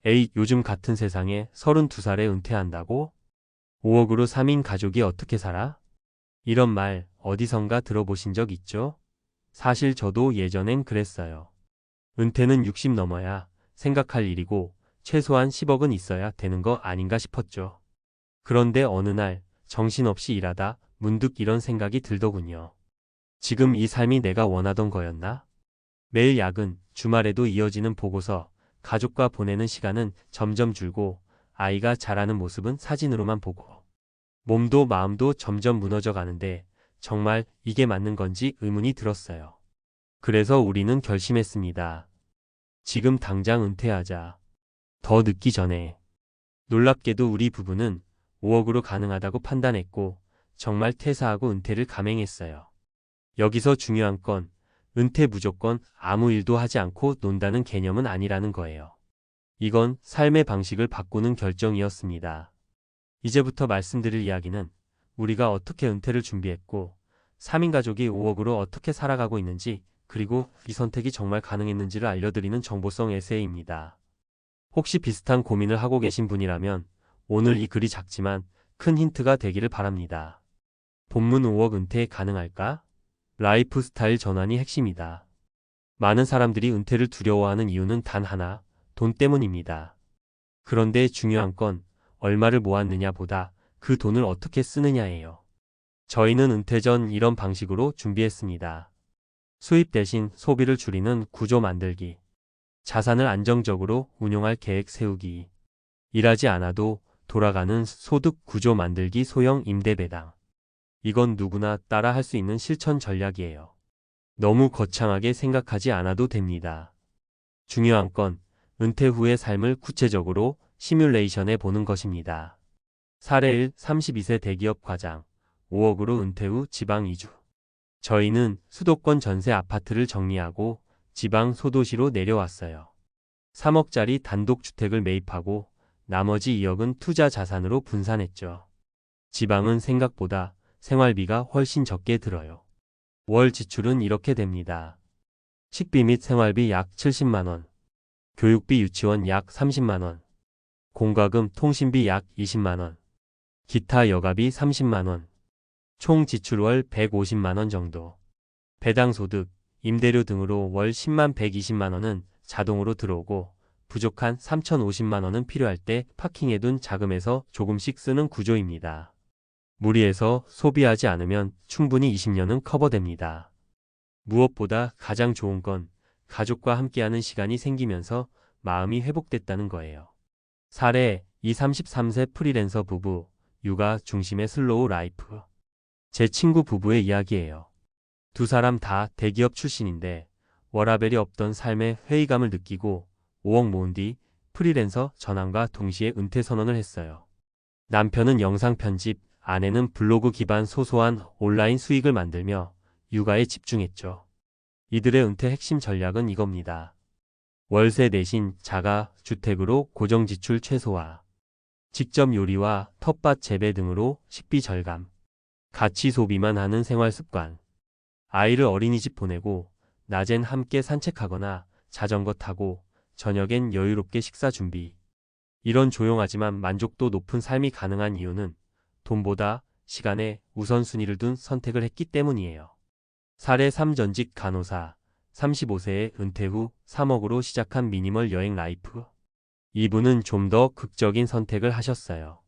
에이, 요즘 같은 세상에 32살에 은퇴한다고? 5억으로 3인 가족이 어떻게 살아? 이런 말 어디선가 들어보신 적 있죠? 사실 저도 예전엔 그랬어요. 은퇴는 60 넘어야 생각할 일이고 최소한 10억은 있어야 되는 거 아닌가 싶었죠. 그런데 어느 날 정신없이 일하다 문득 이런 생각이 들더군요. 지금 이 삶이 내가 원하던 거였나? 매일 야근, 주말에도 이어지는 보고서, 가족과 보내는 시간은 점점 줄고 아이가 자라는 모습은 사진으로만 보고 몸도 마음도 점점 무너져 가는데 정말 이게 맞는 건지 의문이 들었어요. 그래서 우리는 결심했습니다. 지금 당장 은퇴하자. 더 늦기 전에. 놀랍게도 우리 부부는 5억으로 가능하다고 판단했고 정말 퇴사하고 은퇴를 감행했어요. 여기서 중요한 건 은퇴 무조건 아무 일도 하지 않고 논다는 개념은 아니라는 거예요. 이건 삶의 방식을 바꾸는 결정이었습니다. 이제부터 말씀드릴 이야기는 우리가 어떻게 은퇴를 준비했고 3인 가족이 5억으로 어떻게 살아가고 있는지 그리고 이 선택이 정말 가능했는지를 알려드리는 정보성 에세이입니다. 혹시 비슷한 고민을 하고 계신 분이라면 오늘 이 글이 작지만 큰 힌트가 되기를 바랍니다. 본문 5억 은퇴 가능할까? 라이프 스타일 전환이 핵심이다. 많은 사람들이 은퇴를 두려워하는 이유는 단 하나, 돈 때문입니다. 그런데 중요한 건 얼마를 모았느냐 보다 그 돈을 어떻게 쓰느냐예요. 저희는 은퇴 전 이런 방식으로 준비했습니다. 수입 대신 소비를 줄이는 구조 만들기. 자산을 안정적으로 운용할 계획 세우기. 일하지 않아도 돌아가는 소득 구조 만들기 소형 임대 배당. 이건 누구나 따라 할 수 있는 실천 전략이에요. 너무 거창하게 생각하지 않아도 됩니다. 중요한 건 은퇴 후의 삶을 구체적으로 시뮬레이션해 보는 것입니다. 사례 1. 32세 대기업 과장. 5억으로 은퇴 후 지방 이주. 저희는 수도권 전세 아파트를 정리하고 지방 소도시로 내려왔어요. 3억짜리 단독주택을 매입하고 나머지 2억은 투자 자산으로 분산했죠. 지방은 생각보다 생활비가 훨씬 적게 들어요. 월 지출은 이렇게 됩니다. 식비 및 생활비 약 70만원, 교육비 유치원 약 30만원, 공과금 통신비 약 20만원, 기타 여가비 30만원, 총 지출 월 150만원 정도. 배당소득, 임대료 등으로 월 10만 120만원은 자동으로 들어오고 부족한 3,050만원은 필요할 때 파킹해 둔 자금에서 조금씩 쓰는 구조입니다. 무리해서 소비하지 않으면 충분히 20년은 커버됩니다. 무엇보다 가장 좋은 건 가족과 함께하는 시간이 생기면서 마음이 회복됐다는 거예요. 사례 2. 33세 프리랜서 부부, 육아 중심의 슬로우 라이프. 제 친구 부부의 이야기예요. 두 사람 다 대기업 출신인데 워라밸이 없던 삶의 회의감을 느끼고 5억 모은 뒤 프리랜서 전환과 동시에 은퇴 선언을 했어요. 남편은 영상 편집, 아내는 블로그 기반 소소한 온라인 수익을 만들며 육아에 집중했죠. 이들의 은퇴 핵심 전략은 이겁니다. 월세 대신 자가 주택으로 고정 지출 최소화. 직접 요리와 텃밭 재배 등으로 식비 절감. 가치 소비만 하는 생활 습관. 아이를 어린이집 보내고 낮엔 함께 산책하거나 자전거 타고 저녁엔 여유롭게 식사 준비. 이런 조용하지만 만족도 높은 삶이 가능한 이유는 돈보다 시간에 우선순위를 둔 선택을 했기 때문이에요. 사례 3. 전직 간호사. 35세에 은퇴 후 3억으로 시작한 미니멀 여행 라이프. 이분은 좀 더 극적인 선택을 하셨어요.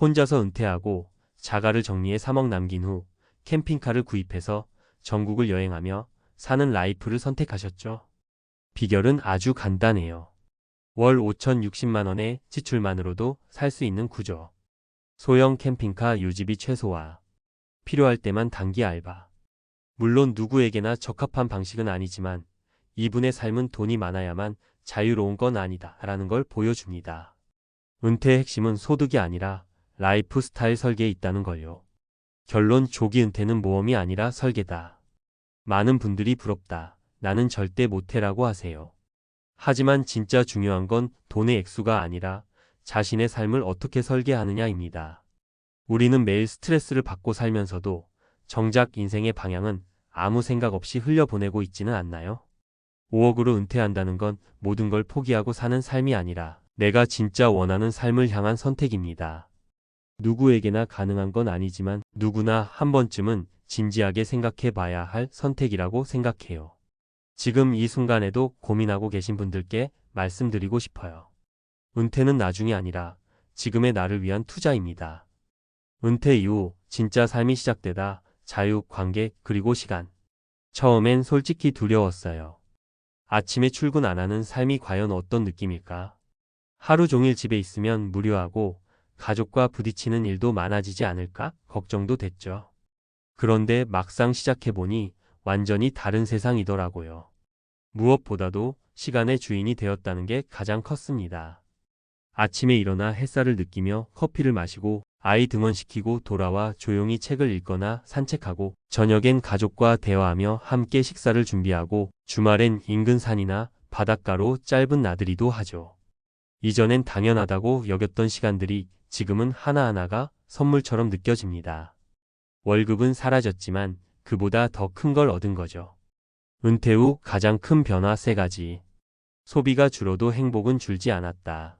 혼자서 은퇴하고 자가를 정리해 3억 남긴 후 캠핑카를 구입해서 전국을 여행하며 사는 라이프를 선택하셨죠. 비결은 아주 간단해요. 월 5,060만원의 지출만으로도 살 수 있는 구조. 소형 캠핑카 유지비 최소화. 필요할 때만 단기 알바. 물론 누구에게나 적합한 방식은 아니지만 이분의 삶은 돈이 많아야만 자유로운 건 아니다 라는 걸 보여줍니다. 은퇴의 핵심은 소득이 아니라 라이프 스타일 설계에 있다는 걸요. 결론 조기 은퇴는 모험이 아니라 설계다. 많은 분들이 부럽다. 나는 절대 못해라고 하세요. 하지만 진짜 중요한 건 돈의 액수가 아니라 자신의 삶을 어떻게 설계하느냐입니다. 우리는 매일 스트레스를 받고 살면서도 정작 인생의 방향은 아무 생각 없이 흘려보내고 있지는 않나요? 5억으로 은퇴한다는 건 모든 걸 포기하고 사는 삶이 아니라 내가 진짜 원하는 삶을 향한 선택입니다. 누구에게나 가능한 건 아니지만 누구나 한 번쯤은 진지하게 생각해 봐야 할 선택이라고 생각해요. 지금 이 순간에도 고민하고 계신 분들께 말씀드리고 싶어요. 은퇴는 나중이 아니라 지금의 나를 위한 투자입니다. 은퇴 이후 진짜 삶이 시작되다 자유, 관계, 그리고 시간. 처음엔 솔직히 두려웠어요. 아침에 출근 안 하는 삶이 과연 어떤 느낌일까? 하루 종일 집에 있으면 무료하고 가족과 부딪히는 일도 많아지지 않을까? 걱정도 됐죠. 그런데 막상 시작해보니 완전히 다른 세상이더라고요. 무엇보다도 시간의 주인이 되었다는 게 가장 컸습니다. 아침에 일어나 햇살을 느끼며 커피를 마시고 아이 등원시키고 돌아와 조용히 책을 읽거나 산책하고 저녁엔 가족과 대화하며 함께 식사를 준비하고 주말엔 인근 산이나 바닷가로 짧은 나들이도 하죠. 이전엔 당연하다고 여겼던 시간들이 지금은 하나하나가 선물처럼 느껴집니다. 월급은 사라졌지만 그보다 더 큰 걸 얻은 거죠. 은퇴 후 가장 큰 변화 3가지. 소비가 줄어도 행복은 줄지 않았다.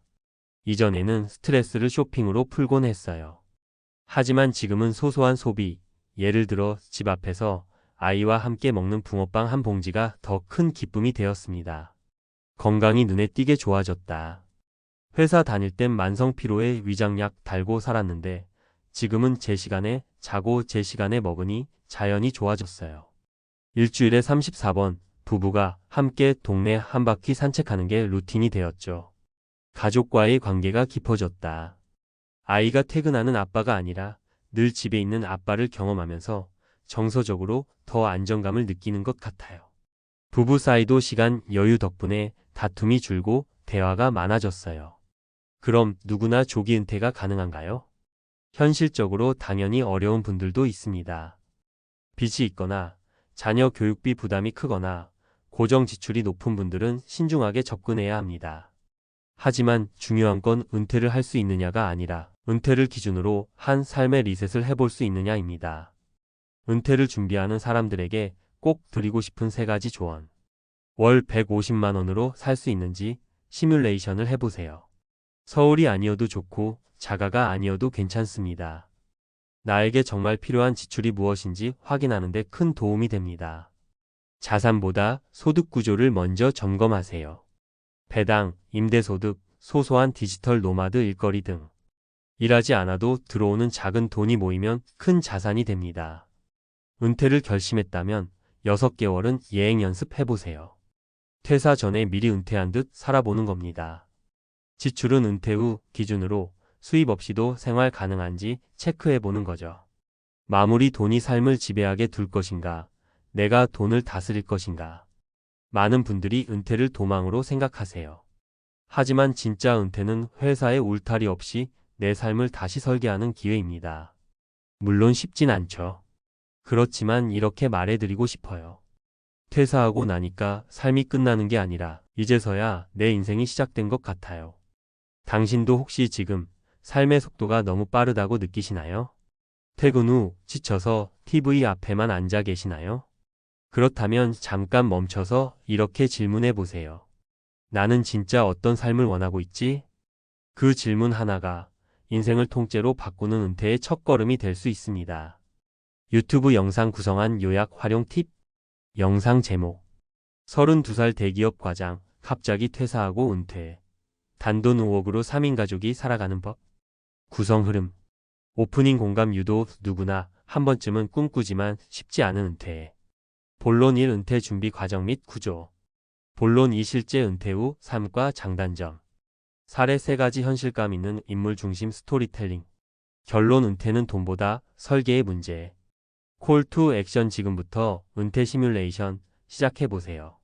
이전에는 스트레스를 쇼핑으로 풀곤 했어요. 하지만 지금은 소소한 소비, 예를 들어 집 앞에서 아이와 함께 먹는 붕어빵 한 봉지가 더 큰 기쁨이 되었습니다. 건강이 눈에 띄게 좋아졌다. 회사 다닐 땐 만성 피로에 위장약 달고 살았는데 지금은 제 시간에 자고 제 시간에 먹으니 자연히 좋아졌어요. 일주일에 34번 부부가 함께 동네 한 바퀴 산책하는 게 루틴이 되었죠. 가족과의 관계가 깊어졌다. 아이가 퇴근하는 아빠가 아니라 늘 집에 있는 아빠를 경험하면서 정서적으로 더 안정감을 느끼는 것 같아요. 부부 사이도 시간 여유 덕분에 다툼이 줄고 대화가 많아졌어요. 그럼 누구나 조기 은퇴가 가능한가요? 현실적으로 당연히 어려운 분들도 있습니다. 빚이 있거나 자녀 교육비 부담이 크거나 고정 지출이 높은 분들은 신중하게 접근해야 합니다. 하지만 중요한 건 은퇴를 할 수 있느냐가 아니라 은퇴를 기준으로 한 삶의 리셋을 해볼 수 있느냐입니다. 은퇴를 준비하는 사람들에게 꼭 드리고 싶은 3가지 조언. 월 150만 원으로 살 수 있는지 시뮬레이션을 해보세요. 서울이 아니어도 좋고 자가가 아니어도 괜찮습니다. 나에게 정말 필요한 지출이 무엇인지 확인하는 데 큰 도움이 됩니다. 자산보다 소득 구조를 먼저 점검하세요. 배당, 임대소득, 소소한 디지털 노마드 일거리 등. 일하지 않아도 들어오는 작은 돈이 모이면 큰 자산이 됩니다. 은퇴를 결심했다면 6개월은 예행 연습해보세요. 퇴사 전에 미리 은퇴한 듯 살아보는 겁니다. 지출은 은퇴 후 기준으로 수입 없이도 생활 가능한지 체크해보는 거죠. 마무리 돈이 삶을 지배하게 둘 것인가, 내가 돈을 다스릴 것인가. 많은 분들이 은퇴를 도망으로 생각하세요. 하지만 진짜 은퇴는 회사의 울타리 없이 내 삶을 다시 설계하는 기회입니다. 물론 쉽진 않죠. 그렇지만 이렇게 말해드리고 싶어요. 퇴사하고 나니까 삶이 끝나는 게 아니라 이제서야 내 인생이 시작된 것 같아요. 당신도 혹시 지금 삶의 속도가 너무 빠르다고 느끼시나요? 퇴근 후 지쳐서 TV 앞에만 앉아 계시나요? 그렇다면 잠깐 멈춰서 이렇게 질문해 보세요. 나는 진짜 어떤 삶을 원하고 있지? 그 질문 하나가 인생을 통째로 바꾸는 은퇴의 첫걸음이 될 수 있습니다. 유튜브 영상 구성한 요약 활용 팁. 영상 제목. 32살 대기업 과장, 갑자기 퇴사하고 은퇴. 단돈 5억으로 3인 가족이 살아가는 법. 구성 흐름. 오프닝 공감 유도. 누구나 한 번쯤은 꿈꾸지만 쉽지 않은 은퇴. 본론 1. 은퇴 준비 과정 및 구조. 본론 2. 실제 은퇴 후 삶과 장단점. 사례 3가지 현실감 있는 인물 중심 스토리텔링. 결론 은퇴는 돈보다 설계의 문제. 콜 투 액션 지금부터 은퇴 시뮬레이션 시작해보세요.